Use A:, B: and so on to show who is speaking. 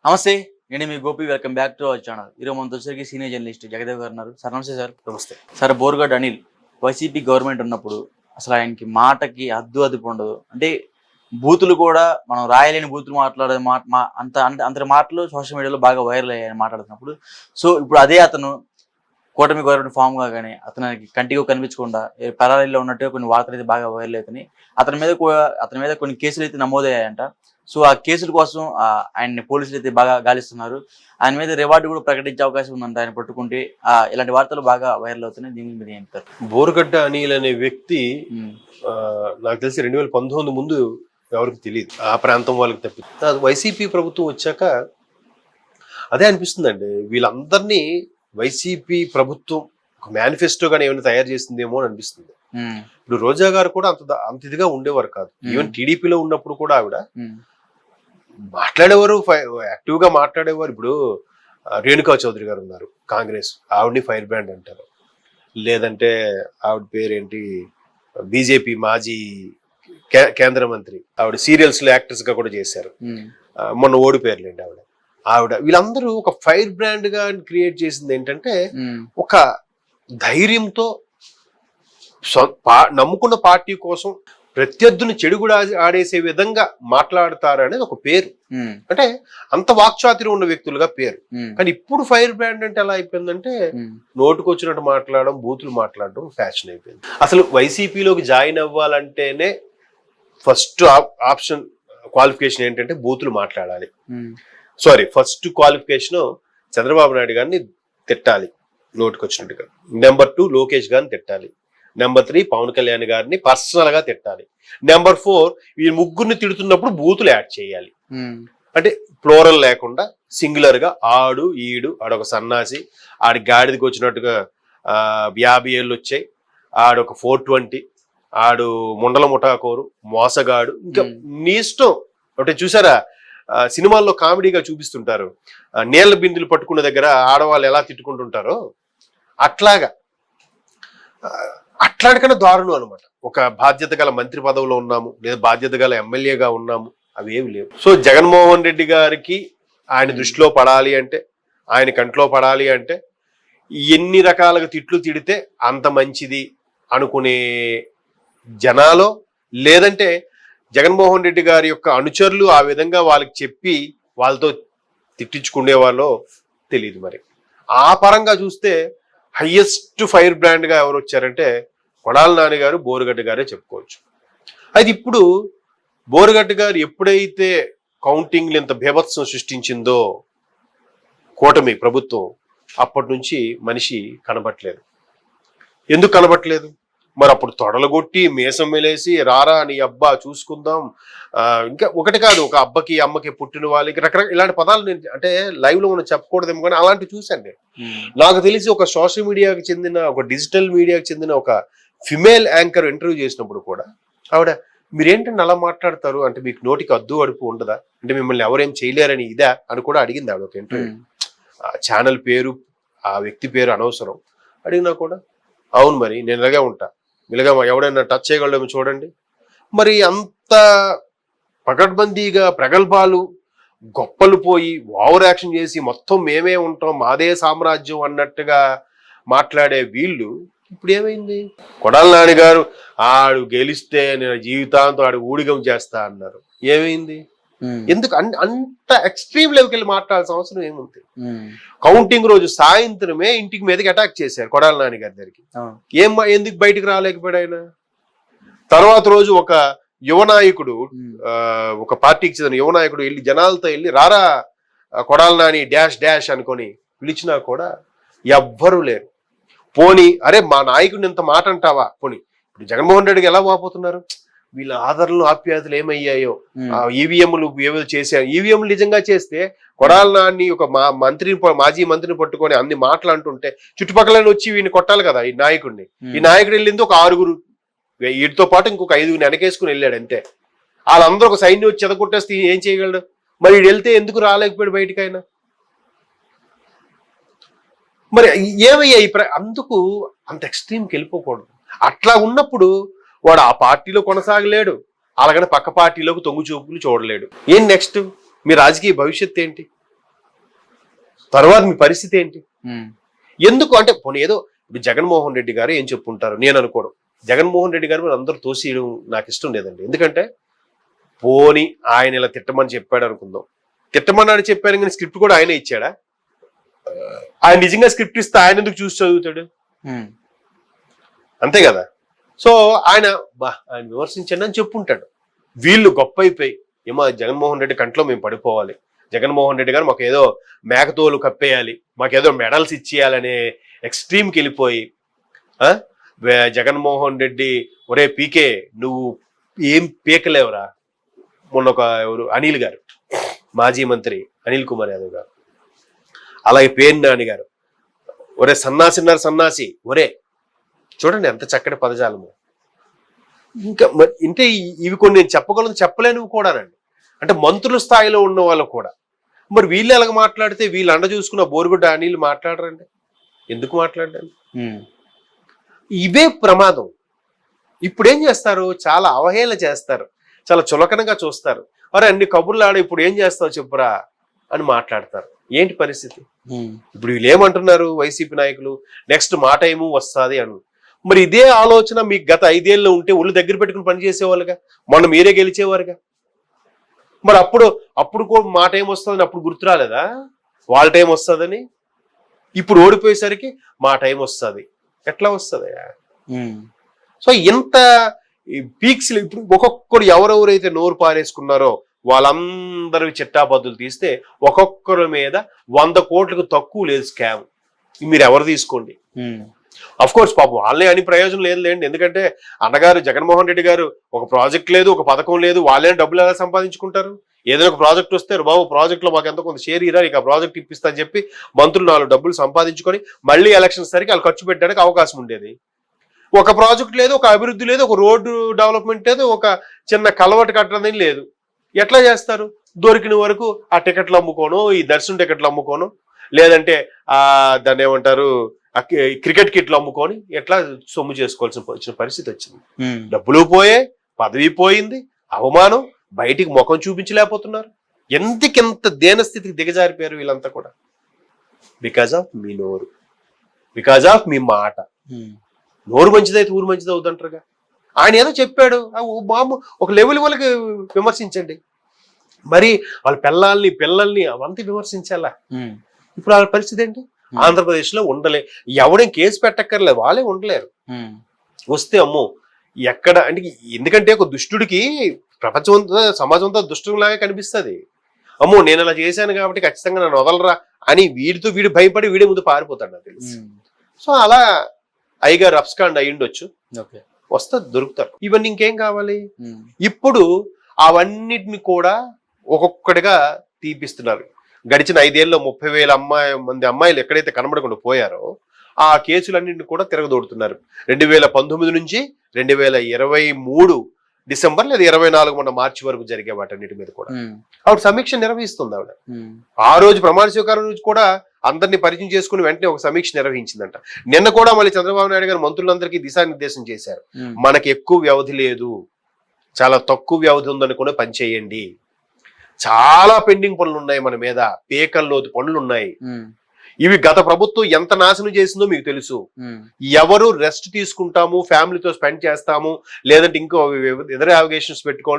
A: నమస్తే. నేను మీ Gopi. Welcome back to our channel. ఈరోజు మనతో వచ్చేసరికి సీనియర్ జర్నలిస్ట్ జగదేవ్ గారు ఉన్నారు. సార్ నమస్తే. సార్
B: నమస్తే.
A: Sir, Borugadda Anil YCP government ఉన్నప్పుడు అసలు ఆయనకి మాటకి అదుపు ఉండదు. అంటే బూతులు కూడా మనం రాయలేని బూతులు మాట్లాడే అంత మాటలు సోషల్ మీడియాలో బాగా వైరల్ అయ్యాయని మాట్లాడుతున్నప్పుడు, సో ఇప్పుడు అదే అతను కూటమి గవర్నమెంట్ ఫామ్ కాగానే అతనికి కంటికి కనిపించకుండా పరారీలో ఉన్నట్టుగా కొన్ని వార్తలు అయితే బాగా వైరల్ అవుతున్నాయి. అతని మీద కొన్ని కేసులు అయితే నమోదయ్యాయంట. సో ఆ కేసుల కోసం ఆయన్ని పోలీసులు అయితే బాగా గాలిస్తున్నారు. ఆయన మీద రివార్డు కూడా ప్రకటించే అవకాశం ఉందంట ఆయన పట్టుకుంటే. ఇలాంటి వార్తలు బాగా వైరల్ అవుతున్నాయి. దీని మీద ఏం చెప్తారు?
B: బోరుగడ్డ అనిల్ అనే వ్యక్తి నాకు తెలిసి 2019 ముందు ఎవరికి తెలియదు, ఆ ప్రాంతం వాళ్ళకి తప్పి. వైసీపీ ప్రభుత్వం వచ్చాక అదే అనిపిస్తుందండి, వీళ్ళందరినీ వైసీపీ ప్రభుత్వం ఒక మేనిఫెస్టో గానీ ఏమైనా తయారు చేసిందేమో అని అనిపిస్తుంది. ఇప్పుడు రోజా గారు కూడా అంత ఇదిగా ఉండేవారు కాదు. ఈవెన్ టీడీపీలో ఉన్నప్పుడు కూడా ఆవిడ మాట్లాడేవారు, యాక్టివ్ గా మాట్లాడేవారు. ఇప్పుడు రేణుకా చౌదరి గారు ఉన్నారు, కాంగ్రెస్, ఆవిడని ఫైర్ బ్రాండ్ అంటారు. లేదంటే ఆవిడ పేరేంటి, బీజేపీ మాజీ కేంద్ర మంత్రి, ఆవిడ సీరియల్స్ లో యాక్టర్స్ గా కూడా చేశారు. మొన్న ఓడిపోయారులేండి ఆవిడ. వీళ్ళందరూ ఒక ఫైర్ బ్రాండ్ గా క్రియేట్ చేసింది ఏంటంటే, ఒక ధైర్యంతో నమ్ముకున్న పార్టీ కోసం ప్రత్యర్థుని చెడుగుడు ఆడేసే విధంగా మాట్లాడతారు అనేది ఒక పేరు. అంటే అంత వాక్చాతుర్యం ఉన్న వ్యక్తులుగా పేరు. కానీ ఇప్పుడు ఫైర్ బ్రాండ్ అంటే ఎలా అయిపోయిందంటే, నోటుకొచ్చినట్టు మాట్లాడడం, బూతులు మాట్లాడడం ఫ్యాషన్ అయిపోయింది. అసలు వైసీపీలోకి జాయిన్ అవ్వాలంటేనే ఫస్ట్ ఆప్షన్, క్వాలిఫికేషన్ ఏంటంటే బూతులు మాట్లాడాలి. ఫస్ట్ క్వాలిఫికేషన్ చంద్రబాబు నాయుడు గారిని తిట్టాలి నోటుకొచ్చినట్టుగా. నెంబర్ 2 లోకేష్ గారిని తిట్టాలి. నెంబర్ 3 పవన్ కళ్యాణ్ గారిని పర్సనల్ గా తిట్టాలి. నెంబర్ 4 ఈ ముగ్గురిని తిడుతున్నప్పుడు బూతులు యాడ్ చేయాలి. అంటే ప్లోరల్ లేకుండా సింగులర్ గా ఆడు, ఈడు, ఆడొక సన్నాసి, ఆడి గాడిదికి వచ్చినట్టుగా 50 ఏళ్ళు వచ్చాయి, ఆడొక 420, ఆడు ముండల ముఠాకోరు, మోసగాడు, ఇంకా నీ ఇష్టం. అంటే చూసారా సినిమాల్లో కామెడీగా చూపిస్తుంటారు, నీళ్ల బిందులు పట్టుకున్న దగ్గర ఆడవాళ్ళు ఎలా తిట్టుకుంటుంటారో అట్లాంటికన్నా దారుణం అనమాట. ఒక బాధ్యత గల మంత్రి పదవిలో ఉన్నాము, లేదా బాధ్యత గల ఎమ్మెల్యేగా ఉన్నాము, అవి ఏమి లేవు. సో జగన్మోహన్ రెడ్డి గారికి ఆయన దృష్టిలో పడాలి అంటే, ఆయన కంట్లో పడాలి అంటే, ఎన్ని రకాలుగా తిట్లు తిడితే అంత మంచిది అనుకునే జనాలో, లేదంటే జగన్మోహన్ రెడ్డి గారి యొక్క అనుచరులు ఆ విధంగా వాళ్ళకి చెప్పి వాళ్ళతో తిట్టించుకునే వాళ్ళో తెలియదు. మరి ఆ పరంగా చూస్తే హైయెస్ట్ ఫైర్ బ్రాండ్ గా ఎవరు వచ్చారంటే కొడాలి నాని గారు, బోరుగడ్డ గారే చెప్పుకోవచ్చు. అయితే ఇప్పుడు బోరుగడ్డ గారు ఎప్పుడైతే కౌంటింగ్లు ఇంత బీభత్సం సృష్టించిందో కూటమి ప్రభుత్వం, అప్పటి నుంచి మనిషి కనబట్లేదు. ఎందుకు కనబట్లేదు? మరి అప్పుడు తొడలగొట్టి మీసం మెలేసి రారా నీ అబ్బా చూసుకుందాం, ఇంకా ఒకటి కాదు, ఒక అబ్బకి అమ్మకి పుట్టిన వాళ్ళకి రకరకాల ఇలాంటి పదాలు నేను అంటే లైవ్ లో మనం చెప్పకూడదేమో, కానీ అలాంటివి చూశాను నేను. నాకు తెలిసి ఒక సోషల్ మీడియాకి చెందిన, ఒక డిజిటల్ మీడియాకి చెందిన ఒక ఫిమేల్ యాంకర్ ఇంటర్వ్యూ చేసినప్పుడు కూడా ఆవిడ, మీరేంటంటే అలా మాట్లాడతారు, అంటే మీకు నోటికి అద్దు అడుపు ఉండదా, అంటే మిమ్మల్ని ఎవరేం చేయలేరని ఇదా అని కూడా అడిగింది ఆవిడ ఒక ఇంటర్వ్యూ. ఛానల్ పేరు, ఆ వ్యక్తి పేరు అనవసరం. అడిగినా కూడా అవును మరి నేను ఇలాగే ఉంటా, ఇలాగా ఎవడైనా టచ్ చేయగలమో చూడండి. మరి అంత పకడ్బందీగా ప్రగల్భాలు, గొప్పలు పోయి ఓవర్ యాక్షన్ చేసి మొత్తం మేమే ఉంటాం, మాదే సామ్రాజ్యం అన్నట్టుగా మాట్లాడే వీళ్ళు ఇప్పుడు ఏమైంది? కొడాలి నాని గారు ఆడు గెలిస్తే నేను జీవితాంతం ఆడు ఊడిగం చేస్తా అన్నారు. ఏమైంది? ఎందుకు అంత ఎక్స్ట్రీమ్ లెవెల్కి వెళ్ళి మాట్లాడాల్సిన అవసరం ఏముంది? కౌంటింగ్ రోజు సాయంత్రమే ఇంటికి మీదకి అటాక్ చేశారు కొడాలి నాని గారి దగ్గరికి. ఎందుకు బయటకు రాలేకపోయాడు ఆయన? తర్వాత రోజు ఒక యువ నాయకుడు, ఒక పార్టీకి చెందిన యువ నాయకుడు వెళ్ళి జనాలతో వెళ్ళి రారా కొడాలి నాని డాష్ డాష్ అనుకొని పిలిచినా కూడా ఎవ్వరూ లేరు. పోనీ అరే మా నాయకుడిని ఇంత మాట అంటావా? పోనీ ఇప్పుడు జగన్మోహన్ రెడ్డికి ఎలా వాపోతున్నారు? వీళ్ళ ఆదరణలు ఆప్యాయతలు ఏమయ్యాయో, ఈవీఎంలు ఏవో చేశారు. ఈవీఎంలు నిజంగా చేస్తే కొడాలి నాని ఒక మాజీ మంత్రిని పట్టుకొని అన్ని మాటలు అంటుంటే చుట్టుపక్కల వచ్చి వీడిని కొట్టాలి కదా ఈ నాయకుడిని. ఈ నాయకుడు వెళ్ళింది ఒక 6, వీటితో పాటు ఇంకొక 5 వెనకేసుకుని వెళ్ళాడు అంతే. వాళ్ళందరూ ఒక సైన్యం వచ్చి చెదకొట్టేస్తే ఏం చేయగలడు? మరి వీడు వెళ్తే ఎందుకు రాలేకపోయాడు బయటకైనా? మరి ఏమయ్యా అందుకు అంత ఎక్స్ట్రీమ్కి వెళ్ళిపోకూడదు. అట్లా ఉన్నప్పుడు వాడు ఆ పార్టీలో కొనసాగలేడు, అలాగనే పక్క పార్టీలోకి తొంగు చూపులు చూడలేడు. ఏం నెక్స్ట్ మీ రాజకీయ భవిష్యత్తు ఏంటి? తర్వాత మీ పరిస్థితి ఏంటి?
A: ఉమ్,
B: ఎందుకు అంటే పోనీ ఏదో ఇప్పుడు జగన్మోహన్ రెడ్డి గారు ఏం చెప్పుంటారు నేను అనుకోవడం, జగన్మోహన్ రెడ్డి గారు మీరు అందరూ తోసేయడం నాకు ఇష్టం లేదండి. ఎందుకంటే పోని ఆయన ఇలా తిట్టమని చెప్పాడు అనుకుందాం, తిట్టమని చెప్పాను కానీ స్క్రిప్ట్ కూడా ఆయన ఇచ్చాడా? ఆయన నిజంగా స్క్రిప్ట్ ఇస్తే ఆయన ఎందుకు చూసి చదువుతాడు?
A: ఉమ్,
B: అంతే కదా. సో ఆయన ఆయన విమర్శించండి అని చెప్పుంటాడు. వీళ్ళు గొప్ప అయిపోయి ఏమో జగన్మోహన్ రెడ్డి కంట్లో మేము పడిపోవాలి, జగన్మోహన్ రెడ్డి గారు మాకు ఏదో మేకతోలు కప్పేయాలి, మాకేదో మెడల్స్ ఇచ్చేయాలనే ఎక్స్ట్రీమ్కి వెళ్ళిపోయి జగన్మోహన్ రెడ్డి ఒరే పీకే నువ్వు ఏం పీకలేవురా. మొన్న ఒక ఎవరు అనిల్ గారు, మాజీ మంత్రి అనిల్ కుమార్ యాదవ్ గారు, అలాగే పేరు నాని గారు, ఒరే సన్నాసిన్నారు సన్నాసి, ఒరే చూడండి ఎంత చక్కటి పదజాలము. ఇంకా అంటే ఇవి కొన్ని నేను చెప్పగలను చెప్పలేనివి కూడానండి. అంటే మంత్రుల స్థాయిలో ఉన్న వాళ్ళు కూడా మరి వీళ్ళు ఎలాగ మాట్లాడితే వీళ్ళు అండ చూసుకున్న బోరుగుడ్డ అనిల్ మాట్లాడరండి, ఎందుకు మాట్లాడాలి? ఇవే ప్రమాదం. ఇప్పుడు ఏం చేస్తారు, చాలా అవహేళన చేస్తారు, చాలా చులకనగా చూస్తారు. అరే అన్ని కబుర్లు ఆడ ఇప్పుడు ఏం చేస్తావు చెప్పురా అని మాట్లాడతారు. ఏంటి పరిస్థితి? ఇప్పుడు వీళ్ళు ఏమంటున్నారు వైసీపీ నాయకులు, నెక్స్ట్ మా టైము వస్తుంది అను. మరి ఇదే ఆలోచన మీకు గత 5 ఏళ్ళు ఉంటే ఒళ్ళు దగ్గర పెట్టుకుని పనిచేసేవాళ్ళుగా, మొన్న మీరే గెలిచేవారుగా. మరి అప్పుడు కూడా మా టైం వస్తుందని అప్పుడు గుర్తు రాలేదా వాళ్ళ టైం వస్తుందని? ఇప్పుడు ఓడిపోయేసరికి మా టైం వస్తుంది, ఎట్లా వస్తుంది? సో ఇంత పీక్స్ ఇప్పుడు ఒక్కొక్కరు ఎవరెవరైతే నోరు పారేసుకున్నారో వాళ్ళందరూ చిట్టాబద్దులు తీస్తే ఒక్కొక్కరి మీద 100 కోట్లకు తక్కువ లేదు స్కామ్. మీరు ఎవరు తీసుకోండి. అఫ్ కోర్స్ పాపం వాళ్ళే అని ప్రయోజనం లేదు లేండి. ఎందుకంటే అన్నగారు జగన్మోహన్ రెడ్డి గారు ఒక ప్రాజెక్ట్ లేదు, ఒక పథకం లేదు, వాళ్ళే డబ్బులు ఎలా సంపాదించుకుంటారు? ఏదైనా ఒక ప్రాజెక్ట్ వస్తే బాబు ప్రాజెక్ట్ లో మాకు ఎంత కొంత షేర్ ఇరా, ఇక ఆ ప్రాజెక్ట్ ఇప్పిస్తా అని చెప్పి మంత్రులు 4 డబ్బులు సంపాదించుకొని మళ్ళీ ఎలక్షన్ సరికి వాళ్ళు ఖర్చు పెట్టడానికి అవకాశం ఉండేది. ఒక ప్రాజెక్ట్ లేదు, ఒక అభివృద్ధి లేదు, ఒక రోడ్డు డెవలప్మెంట్ లేదు, ఒక చిన్న కలవటు కట్టడం లేదు. ఎట్లా చేస్తారు? దొరికిన వరకు ఆ టికెట్లు అమ్ముకోను, ఈ దర్శనం టికెట్లు అమ్ముకోను, లేదంటే దాన్ని ఏమంటారు క్రికెట్ కిట్లు అమ్ముకొని ఎట్లా సొమ్ము చేసుకోవాల్సిన పరిస్థితి వచ్చింది. డబ్బులు పోయే, పదవి పోయింది, అవమానం, బయటికి ముఖం చూపించలేకపోతున్నారు. ఎందుకెంత దేనస్థితికి దిగజారిపోయారు వీళ్ళంతా కూడా? బికాజ్ ఆఫ్ మీ నోరు, బికాజ్ ఆఫ్ మీ మాట. నోరు మంచిదైతే ఊరు మంచిది అవుతుంటారుగా. ఆయన ఏదో చెప్పాడు బాబు, ఒక లెవెల్ వాళ్ళకి విమర్శించండి. మరి వాళ్ళ పిల్లల్ని అవంతా విమర్శించాలా? ఇప్పుడు వాళ్ళ పరిస్థితి ఏంటి? ఆంధ్రప్రదేశ్ లో ఉండలే, ఎవడేం కేసు పెట్టక్కర్లేదు, వాళ్ళే ఉండలేరు. వస్తే అమ్మో ఎక్కడ అంటే, ఎందుకంటే ఒక దుష్టుడికి ప్రపంచం అంతా సమాజం అంతా దుష్టులాగా కనిపిస్తుంది. అమ్మో నేను అలా చేశాను కాబట్టి ఖచ్చితంగా నన్ను వదలరా అని వీడితో వీడు భయపడి వీడే ముందు పారిపోతాడు నాకు తెలుసు. సో అలా అయ్యగారు అప్స్కాండ్ అయ్యుండొచ్చు, వస్తే దొరుకుతారు. ఇవన్నీ ఇంకేం కావాలి? ఇప్పుడు అవన్నిటిని కూడా ఒక్కొక్కటిగా తీపిస్తున్నారు. గడిచిన 5 ఏళ్ళలో 30,000 మంది అమ్మాయిలు ఎక్కడైతే కనబడకుండా పోయారో ఆ కేసులన్నింటినీ కూడా తిరగదోడుతున్నారు. 2019 నుంచి 2023 డిసెంబర్ లేదా 24 మొన్న మార్చి వరకు జరిగే వాటన్నిటి మీద కూడా ఆవిడ సమీక్ష నిర్వహిస్తుంది. ఆవిడ ఆ రోజు ప్రమాణ స్వీకారం రోజు కూడా అందరినీ పరిచయం చేసుకుని వెంటనే ఒక సమీక్ష నిర్వహించిందంట. నిన్న కూడా మళ్ళీ చంద్రబాబు నాయుడు గారు మంత్రులందరికీ దిశానిర్దేశం చేశారు. మనకి ఎక్కువ వ్యవధి లేదు, చాలా తక్కువ వ్యవధి ఉందని కూడా పనిచేయండి. చాలా పెండింగ్ పనులు ఉన్నాయి మన మీద, పేకల్లోతు పనులు ఉన్నాయి. ఇవి గత ప్రభుత్వం ఎంత నాశనం చేసిందో మీకు తెలుసు. ఎవరు రెస్ట్ తీసుకుంటాము, ఫ్యామిలీతో స్పెండ్ చేస్తాము, లేదంటే ఇంకో ఎదర్ అవగేషన్స్ పెట్టుకో